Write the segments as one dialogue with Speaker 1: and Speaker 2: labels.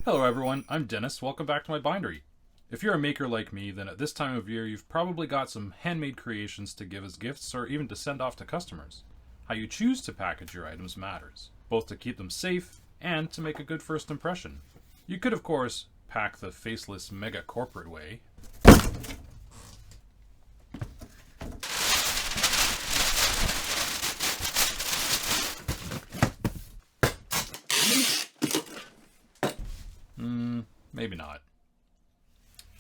Speaker 1: Hello everyone, I'm Dennis. Welcome back to my bindery. If you're a maker like me, then at this time of year you've probably got some handmade creations to give as gifts or even to send off to customers. How you choose to package your items matters, both to keep them safe and to make a good first impression. You could of course pack the faceless mega corporate way. Maybe not.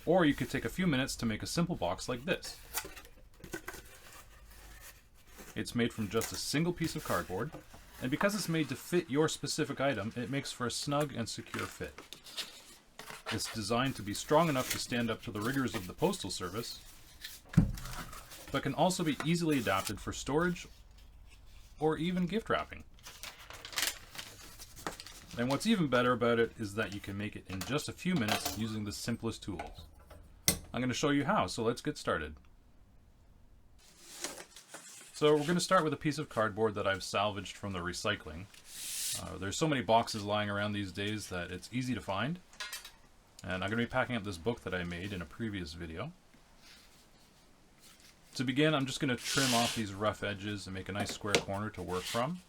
Speaker 1: Or you could take a few minutes to make a simple box like this. It's made from just a single piece of cardboard, and because it's made to fit your specific item, it makes for a snug and secure fit. It's designed to be strong enough to stand up to the rigors of the postal service, but can also be easily adapted for storage or even gift wrapping. And what's even better about it is that you can make it in just a few minutes using the simplest tools. I'm going to show you how, so let's get started. So we're going to start with a piece of cardboard that I've salvaged from the recycling. There's so many boxes lying around these days that it's easy to find. And I'm going to be packing up this book that I made in a previous video. To begin, I'm just going to trim off these rough edges and make a nice square corner to work from.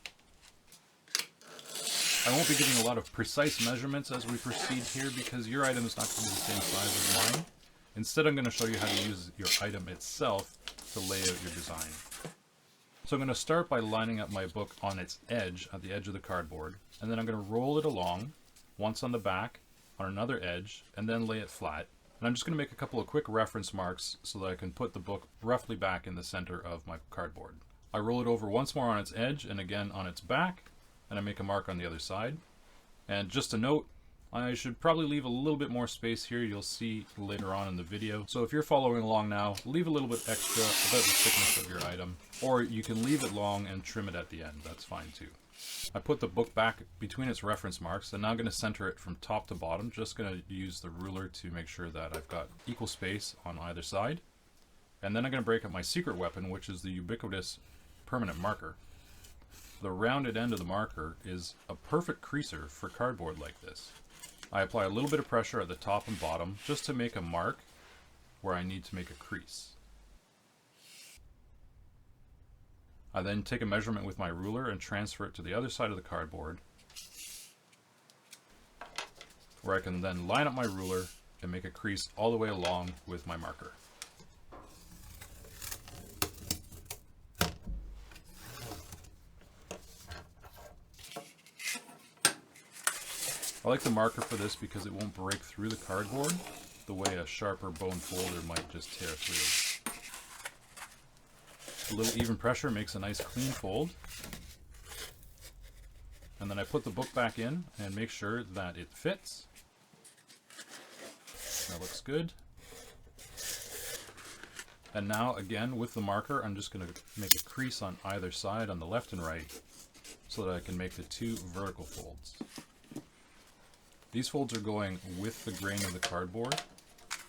Speaker 1: I won't be giving a lot of precise measurements as we proceed here because your item is not going to be the same size as mine. Instead, I'm going to show you how to use your item itself to lay out your design. So I'm going to start by lining up my book on its edge, at the edge of the cardboard, and then I'm going to roll it along, once on the back, on another edge, and then lay it flat. And I'm just going to make a couple of quick reference marks so that I can put the book roughly back in the center of my cardboard. I roll it over once more on its edge and again on its back, and I make a mark on the other side. And just a note, I should probably leave a little bit more space here, you'll see later on in the video. So if you're following along now, leave a little bit extra about the thickness of your item, or you can leave it long and trim it at the end, that's fine too. I put the book back between its reference marks, and now I'm going to center it from top to bottom, just going to use the ruler to make sure that I've got equal space on either side. And then I'm going to break up my secret weapon, which is the ubiquitous permanent marker. The rounded end of the marker is a perfect creaser for cardboard like this. I apply a little bit of pressure at the top and bottom just to make a mark where I need to make a crease. I then take a measurement with my ruler and transfer it to the other side of the cardboard, where I can then line up my ruler and make a crease all the way along with my marker. I like the marker for this because it won't break through the cardboard the way a sharper bone folder might just tear through. A little even pressure makes a nice clean fold. And then I put the book back in and make sure that it fits. That looks good. And now again with the marker I'm just going to make a crease on either side on the left and right so that I can make the two vertical folds. These folds are going with the grain of the cardboard,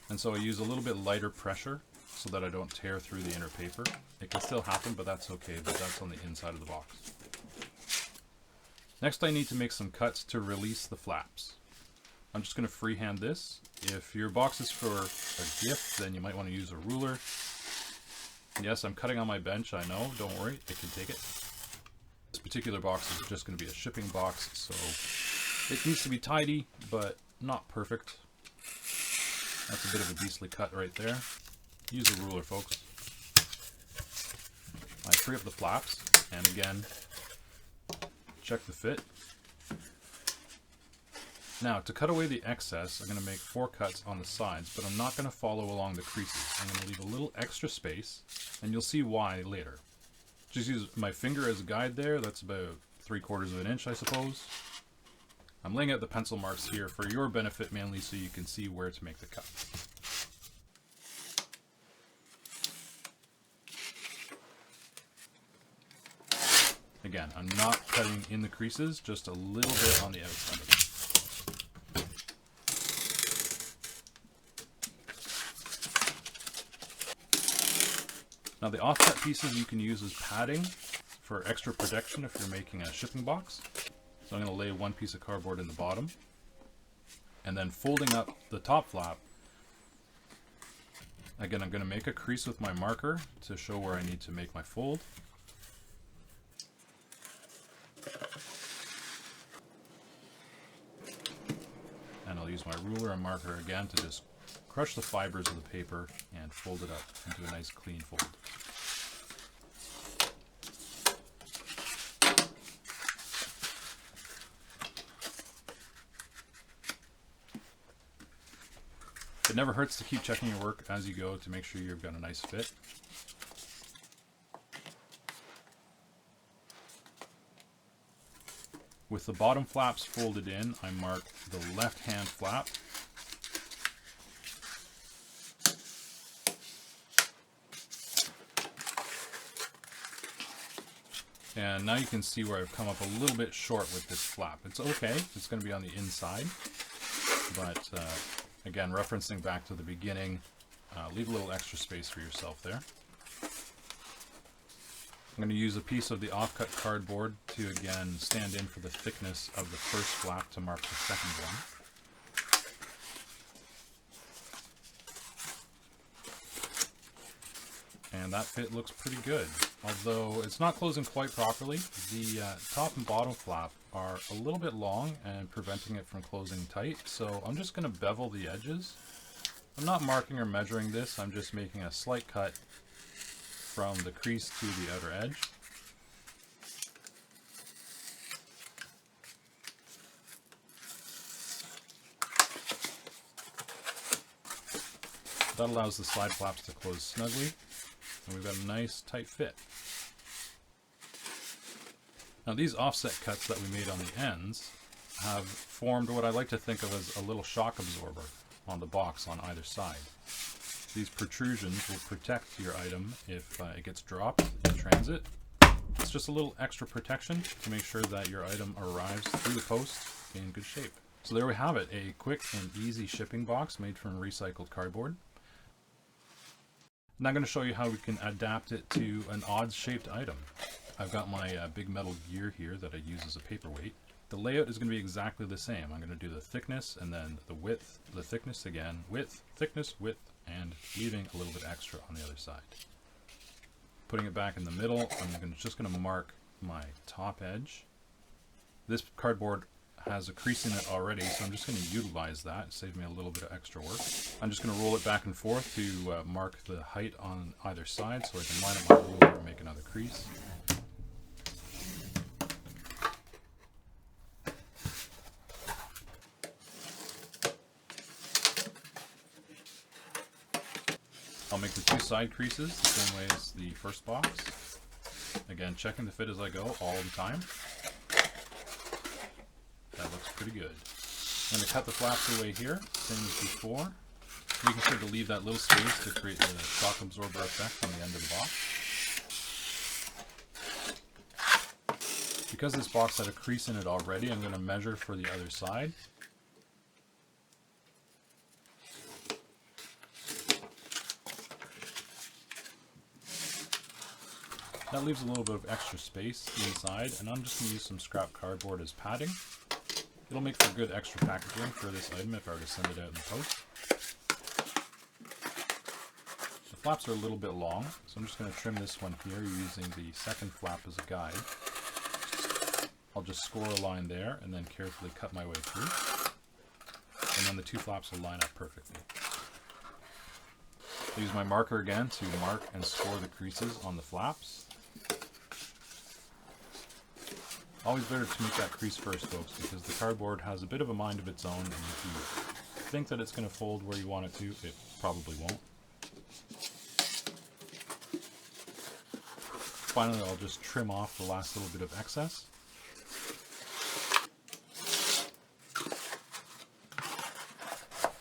Speaker 1: and so I use a little bit lighter pressure so that I don't tear through the inner paper. It can still happen, but that's okay, but that's on the inside of the box. Next I need to make some cuts to release the flaps. I'm just going to freehand this. If your box is for a gift, then you might want to use a ruler. Yes, I'm cutting on my bench, I know, don't worry, it can take it. This particular box is just going to be a shipping box, so it needs to be tidy, but not perfect. That's a bit of a beastly cut right there. Use a ruler, folks. I free up the flaps, and again, check the fit. Now, to cut away the excess, I'm going to make 4 cuts on the sides, but I'm not going to follow along the creases. I'm going to leave a little extra space, and you'll see why later. Just use my finger as a guide there. That's about 3/4 of an inch, I suppose. I'm laying out the pencil marks here for your benefit mainly so you can see where to make the cuts. Again, I'm not cutting in the creases, just a little bit on the outside of it. Now the offset pieces you can use as padding for extra protection if you're making a shipping box. So I'm going to lay one piece of cardboard in the bottom. And then folding up the top flap, again, I'm going to make a crease with my marker to show where I need to make my fold. And I'll use my ruler and marker again to just crush the fibers of the paper and fold it up into a nice clean fold. It never hurts to keep checking your work as you go to make sure you've got a nice fit. With the bottom flaps folded in, I mark the left-hand flap. And now you can see where I've come up a little bit short with this flap. It's okay, it's going to be on the inside, but again, referencing back to the beginning, leave a little extra space for yourself there. I'm going to use a piece of the offcut cardboard to again stand in for the thickness of the first flap to mark the second one. And that fit looks pretty good. Although it's not closing quite properly, the top and bottom flap are a little bit long and preventing it from closing tight. So I'm just going to bevel the edges. I'm not marking or measuring this, I'm just making a slight cut from the crease to the outer edge. That allows the side flaps to close snugly, and we've got a nice tight fit. Now these offset cuts that we made on the ends have formed what I like to think of as a little shock absorber on the box on either side. These protrusions will protect your item if it gets dropped in transit. It's just a little extra protection to make sure that your item arrives through the post in good shape. So there we have it, a quick and easy shipping box made from recycled cardboard. Now I'm going to show you how we can adapt it to an odd shaped item. I've got my big metal gear here that I use as a paperweight. The layout is going to be exactly the same. I'm going to do the thickness and then the width, the thickness again, width, thickness, width, and leaving a little bit extra on the other side. Putting it back in the middle, I'm just going to mark my top edge. This cardboard has a crease in it already, so I'm just going to utilize that, save me a little bit of extra work. I'm just going to roll it back and forth to mark the height on either side so I can line up my ruler and make another crease. I'll make the two side creases the same way as the first box. Again, checking the fit as I go all the time. That looks pretty good. I'm going to cut the flaps away here, same as before. Making sure to leave that little space to create the shock absorber effect on the end of the box. Because this box had a crease in it already, I'm going to measure for the other side. That leaves a little bit of extra space inside, and I'm just going to use some scrap cardboard as padding. It'll make for good extra packaging for this item if I were to send it out in the post. The flaps are a little bit long, so I'm just going to trim this one here using the second flap as a guide. I'll just score a line there and then carefully cut my way through. And then the two flaps will line up perfectly. I'll use my marker again to mark and score the creases on the flaps. Always better to make that crease first, folks, because the cardboard has a bit of a mind of its own, and if you think that it's going to fold where you want it to, it probably won't. Finally, I'll just trim off the last little bit of excess.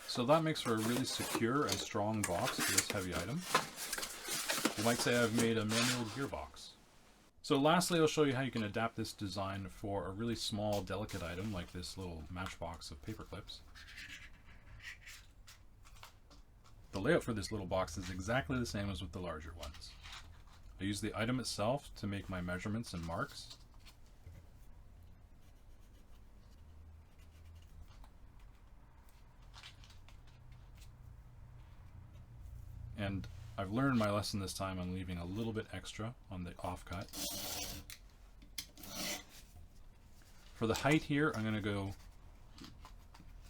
Speaker 1: So that makes for a really secure and strong box for this heavy item. You might say I've made a manual gearbox. So lastly, I'll show you how you can adapt this design for a really small, delicate item like this little matchbox of paper clips. The layout for this little box is exactly the same as with the larger ones. I use the item itself to make my measurements and marks. And I've learned my lesson this time. I'm leaving a little bit extra on the offcut. For the height here, I'm going to go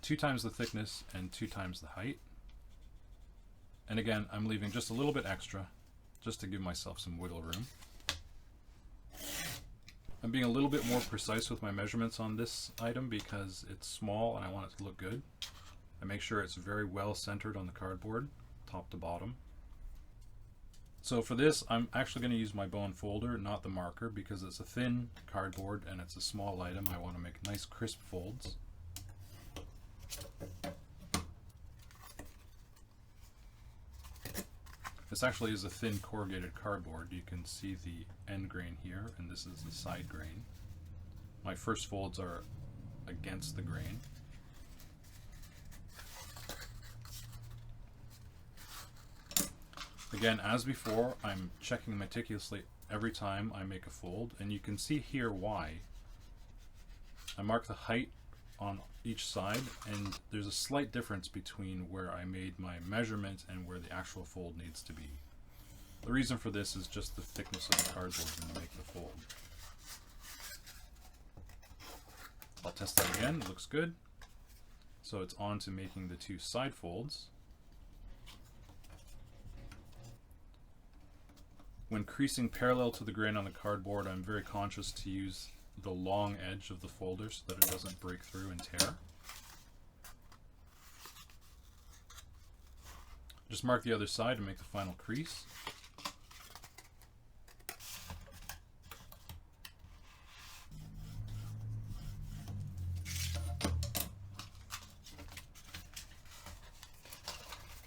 Speaker 1: 2 times the thickness and 2 times the height. And again, I'm leaving just a little bit extra just to give myself some wiggle room. I'm being a little bit more precise with my measurements on this item because it's small and I want it to look good. I make sure it's very well centered on the cardboard, top to bottom. So for this, I'm actually going to use my bone folder, not the marker, because it's a thin cardboard and it's a small item. I want to make nice crisp folds. This actually is a thin corrugated cardboard. You can see the end grain here, and this is the side grain. My first folds are against the grain. Again, as before, I'm checking meticulously every time I make a fold, and you can see here why. I mark the height on each side, and there's a slight difference between where I made my measurement and where the actual fold needs to be. The reason for this is just the thickness of the cardboard when you make the fold. I'll test that again, it looks good. So it's on to making the 2 side folds. When creasing parallel to the grain on the cardboard, I'm very conscious to use the long edge of the folder so that it doesn't break through and tear. Just mark the other side to make the final crease.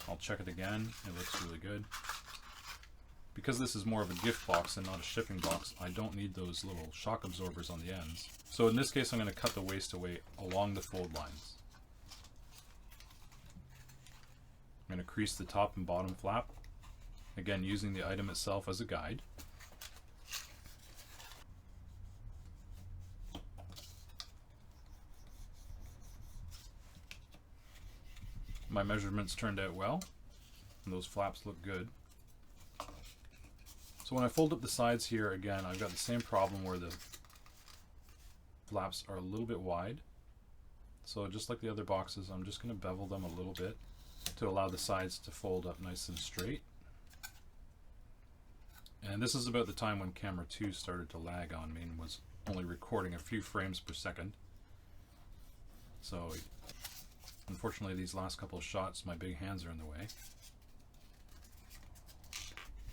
Speaker 1: I'll check it again, it looks really good. Because this is more of a gift box and not a shipping box, I don't need those little shock absorbers on the ends. So in this case, I'm going to cut the waste away along the fold lines. I'm going to crease the top and bottom flap, again using the item itself as a guide. My measurements turned out well, and those flaps look good. So when I fold up the sides here, again, I've got the same problem where the flaps are a little bit wide. So just like the other boxes, I'm just going to bevel them a little bit to allow the sides to fold up nice and straight. And this is about the time when camera 2 started to lag on me and was only recording a few frames per second. So unfortunately, these last couple of shots, my big hands are in the way.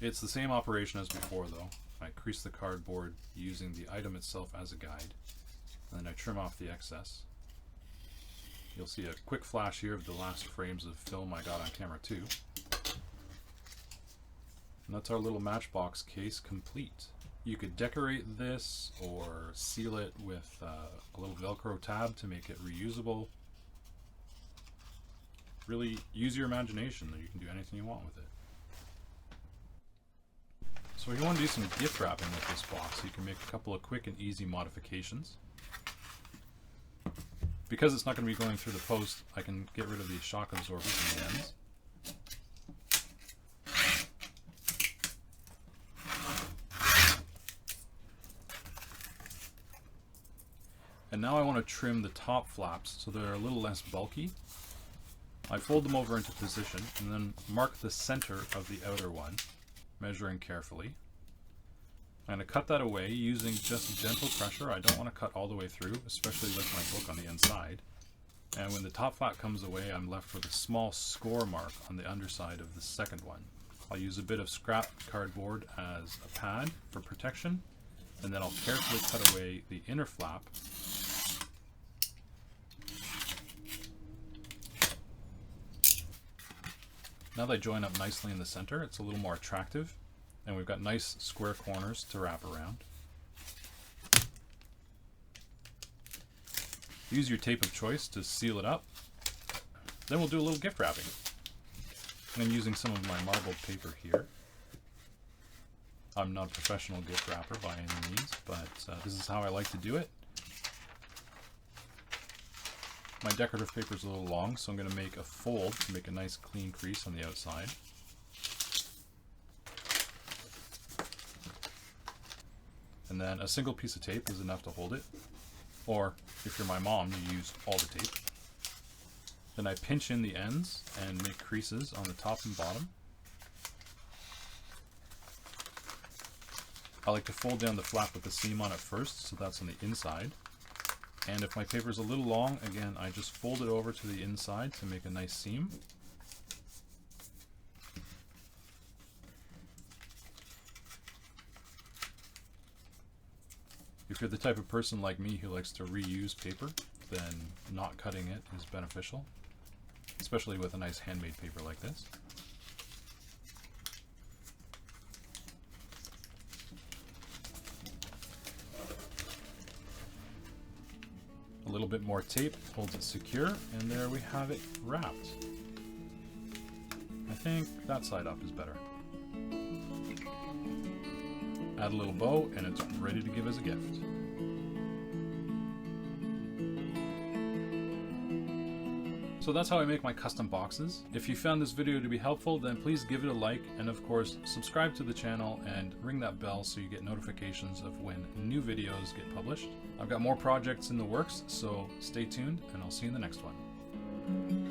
Speaker 1: It's the same operation as before though. I crease the cardboard using the item itself as a guide, and then I trim off the excess. You'll see a quick flash here of the last frames of film I got on camera 2. And that's our little Matchbox case complete. You could decorate this or seal it with a little Velcro tab to make it reusable. Really use your imagination, you can do anything you want with it. So if you want to do some gift wrapping with this box, you can make a couple of quick and easy modifications. Because it's not going to be going through the post, I can get rid of the shock absorbers in the ends. And now I want to trim the top flaps so they're a little less bulky. I fold them over into position and then mark the center of the outer one, measuring carefully. I'm going to cut that away using just gentle pressure. I don't want to cut all the way through, especially with my book on the inside. And when the top flap comes away, I'm left with a small score mark on the underside of the second one. I'll use a bit of scrap cardboard as a pad for protection, and then I'll carefully cut away the inner flap. Now they join up nicely in the center, it's a little more attractive, and we've got nice square corners to wrap around. Use your tape of choice to seal it up. Then we'll do a little gift wrapping. I'm using some of my marbled paper here. I'm not a professional gift wrapper by any means, but this is how I like to do it. My decorative paper is a little long, so I'm going to make a fold to make a nice clean crease on the outside. And then a single piece of tape is enough to hold it. Or if you're my mom, you use all the tape. Then I pinch in the ends and make creases on the top and bottom. I like to fold down the flap with the seam on it first, so that's on the inside. And if my paper is a little long, again, I just fold it over to the inside to make a nice seam. If you're the type of person like me who likes to reuse paper, then not cutting it is beneficial, especially with a nice handmade paper like this. A little bit more tape holds it secure, and there we have it wrapped. I think that side up is better. Add a little bow, and it's ready to give as a gift. So that's how I make my custom boxes. If you found this video to be helpful, then please give it a like, and of course subscribe to the channel and ring that bell so you get notifications of when new videos get published. I've got more projects in the works, so stay tuned and I'll see you in the next one.